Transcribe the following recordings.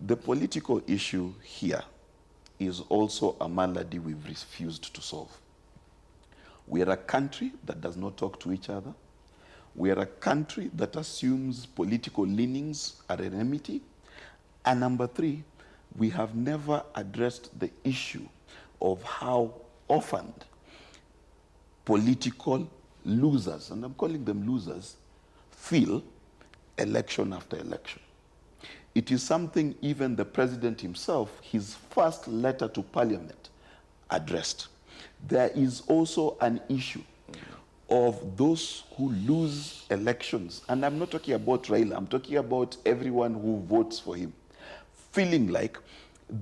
The political issue here is also a malady we've refused to solve. We are a country that does not talk to each other. We are a country that assumes political leanings are an enmity. And number three, we have never addressed the issue of how often political losers, and I'm calling them losers, feel election after election. It is something even the president himself, his first letter to parliament, addressed. There is also an issue of those who lose elections, and I'm not talking about Raila, I'm talking about everyone who votes for him, feeling like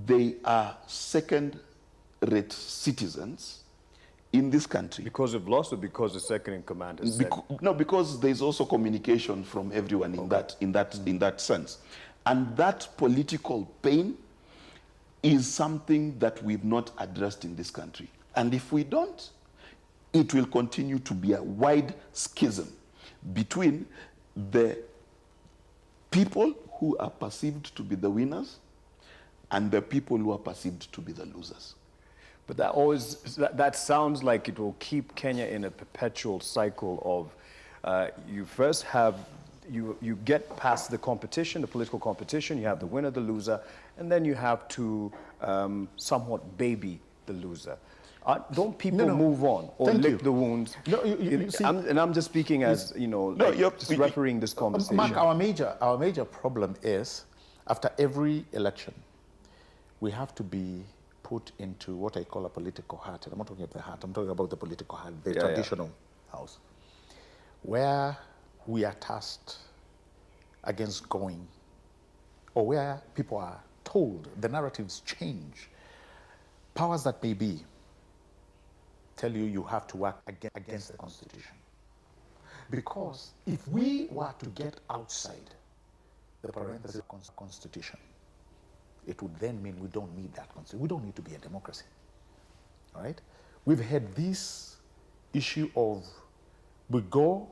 they are second-rate citizens in this country. Because of loss or because the second in command has said? No, because there's also communication from everyone in that sense. And that political pain is something that we've not addressed in this country. And if we don't, it will continue to be a wide schism between the people who are perceived to be the winners and the people who are perceived to be the losers. But that sounds like it will keep Kenya in a perpetual cycle of you first have, you get past the competition, the political competition, you have the winner, the loser, and then you have to somewhat baby the loser. Don't people move on or lick the wounds? No, you see, and I'm just speaking as, just refereeing this conversation. Mark, our major problem is, after every election, we have to be put into what I call a political heart. And I'm not talking about the heart, I'm talking about the political heart, the traditional house, where we are tasked against going, or where people are told, the narratives change. Powers that may be tell you you have to work against the Constitution. Because if we were to get outside the parenthesis of Constitution, it would then mean we don't need that Constitution. We don't need to be a democracy. All right? We've had this issue of we go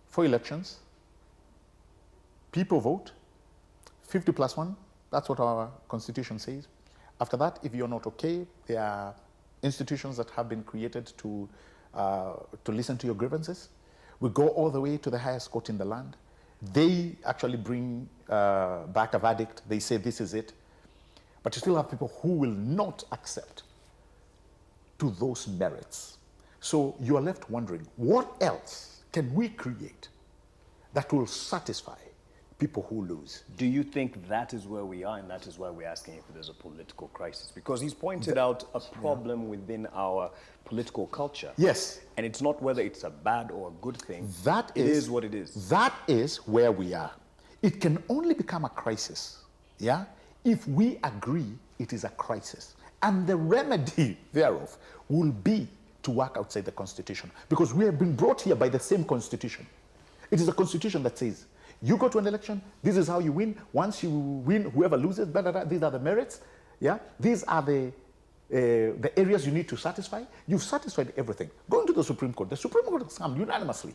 for elections, people vote, 50 plus 1, that's what our Constitution says. After that, if you're not okay, there are institutions that have been created to listen to your grievances. We go all the way to the highest court in the land. They actually bring back a verdict. They say this is it. But you still have people who will not accept to those merits. So you are left wondering, what else can we create that will satisfy people who lose? Do you think that is where we are, and that is why we're asking if there's a political crisis? Because he's pointed out a problem within our political culture. Yes. And it's not whether it's a bad or a good thing. It is what it is. That is where we are. It can only become a crisis, if we agree it is a crisis. And the remedy thereof will be to work outside the Constitution. Because we have been brought here by the same Constitution. It is a Constitution that says, you go to an election, this is how you win. Once you win, whoever loses, blah, blah, blah, these are the merits. These are the areas you need to satisfy. You've satisfied everything. Go into the Supreme Court. The Supreme Court has come unanimously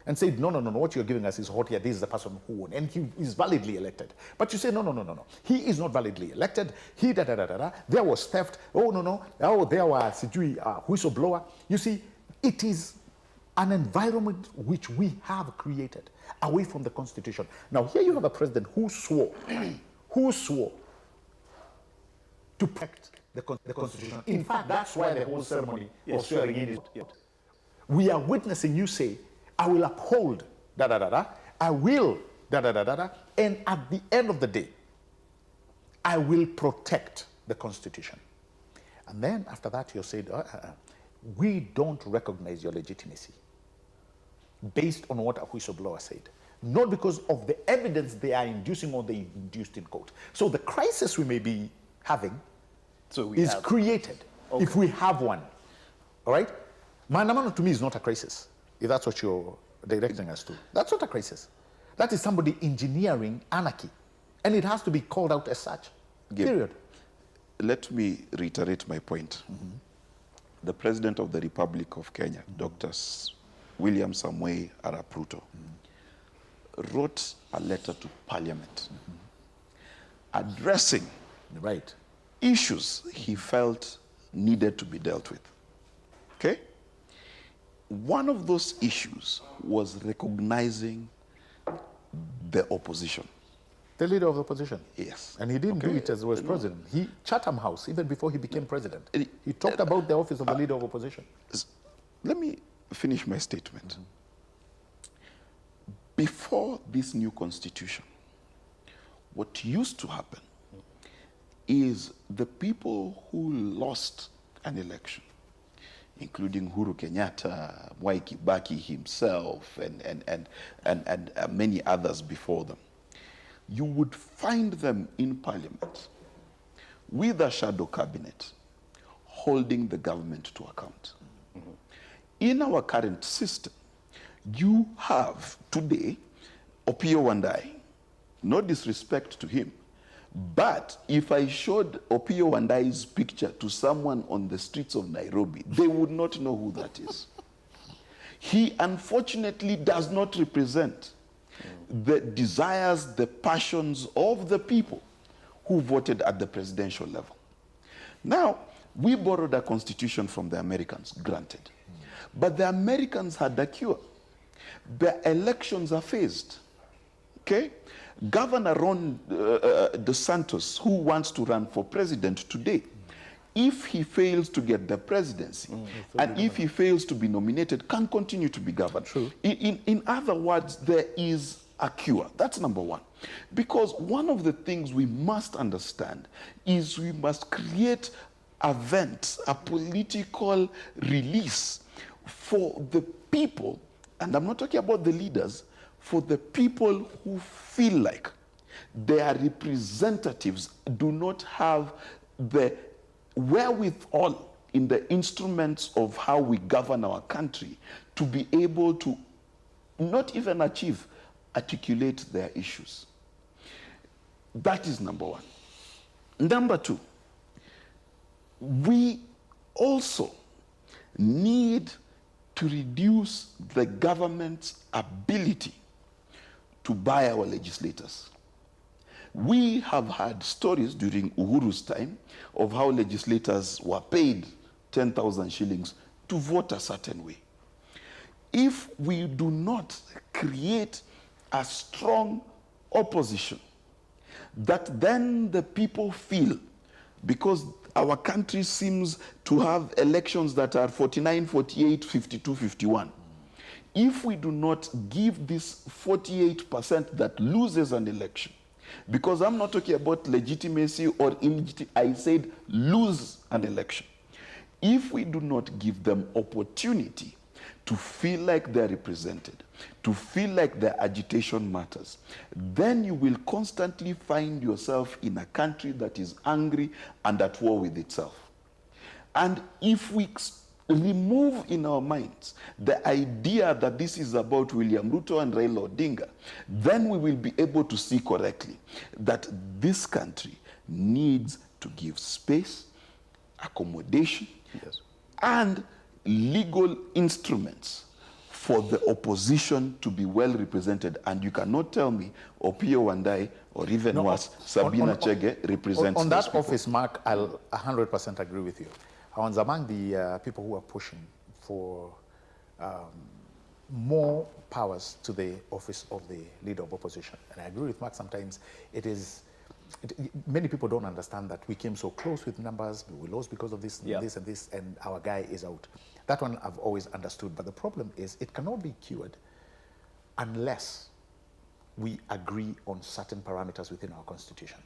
and said, no, what you're giving us is hot here. This is the person who won. And he is validly elected. But you say, no. He is not validly elected. He There was theft. Oh, no. Oh, there was whistleblower. You see, it is an environment which we have created away from the Constitution. Now, here you have a president who swore to protect the Constitution. In fact, that's why the whole ceremony of swearing in is. We are witnessing you say, I will uphold I will and at the end of the day, I will protect the Constitution. And then after that, you said, we don't recognize your legitimacy based on what a whistleblower said, not because of the evidence they are inducing or they induced in court. So the crisis we may be having is created if we have one. All right? Maandamano to me is not a crisis, if that's what you're directing us to. That's not a crisis. That is somebody engineering anarchy. And it has to be called out as such. Period. Let me reiterate my point. The President of the Republic of Kenya, Dr. William Samoei Arap Ruto, wrote a letter to Parliament addressing Right. issues he felt needed to be dealt with. Okay? One of those issues was recognizing the opposition. The leader of the opposition. Yes. And he didn't do it as he was president. He, Chatham House, even before he became president, he talked about the office of the leader of opposition. Let me finish my statement. Before this new constitution, what used to happen is the people who lost an election, including Uhuru Kenyatta, Mwai Kibaki himself, and many others before them, you would find them in parliament with a shadow cabinet holding the government to account. In our current system, you have today Opiyo Wandayi, no disrespect to him, but if I showed Opiyo Wandayi's picture to someone on the streets of Nairobi, they would not know who that is. He unfortunately does not represent the desires, the passions of the people who voted at the presidential level. Now, we borrowed a constitution from the Americans, granted. But the Americans had a cure. The elections are phased. Okay? Governor Ron DeSantis, who wants to run for president today, if he fails to get the presidency, and if he fails to be nominated, can continue to be governor. True. In other words, there is a cure. That's number one. Because one of the things we must understand is we must create a vent, a political release for the people, and I'm not talking about the leaders, for the people who feel like their representatives do not have the wherewithal in the instruments of how we govern our country to be able to not even articulate their issues. That is number one. Number two, we also need to reduce the government's ability to buy our legislators. We have had stories during Uhuru's time of how legislators were paid 10,000 shillings to vote a certain way. If we do not create a strong opposition that then the people feel, because our country seems to have elections that are 49, 48, 52, 51. If we do not give this 48% that loses an election, because I'm not talking about legitimacy or illegitimacy, I said lose an election. If we do not give them opportunity to feel like they're represented, to feel like their agitation matters, then you will constantly find yourself in a country that is angry and at war with itself. And if we remove in our minds the idea that this is about William Ruto and Raila Odinga, then we will be able to see correctly that this country needs to give space, accommodation, and legal instruments for the opposition to be well represented. And you cannot tell me Opiyo Wandayi or even worse, Sabina Chege represents on those that people. office, Mark, I'll 100% agree with you. I was among the people who are pushing for more powers to the office of the leader of opposition. And I agree with Mark, sometimes many people don't understand that we came so close with numbers, we lost because of this, this and this, and our guy is out. That one I've always understood. But the problem is it cannot be cured unless we agree on certain parameters within our constitution.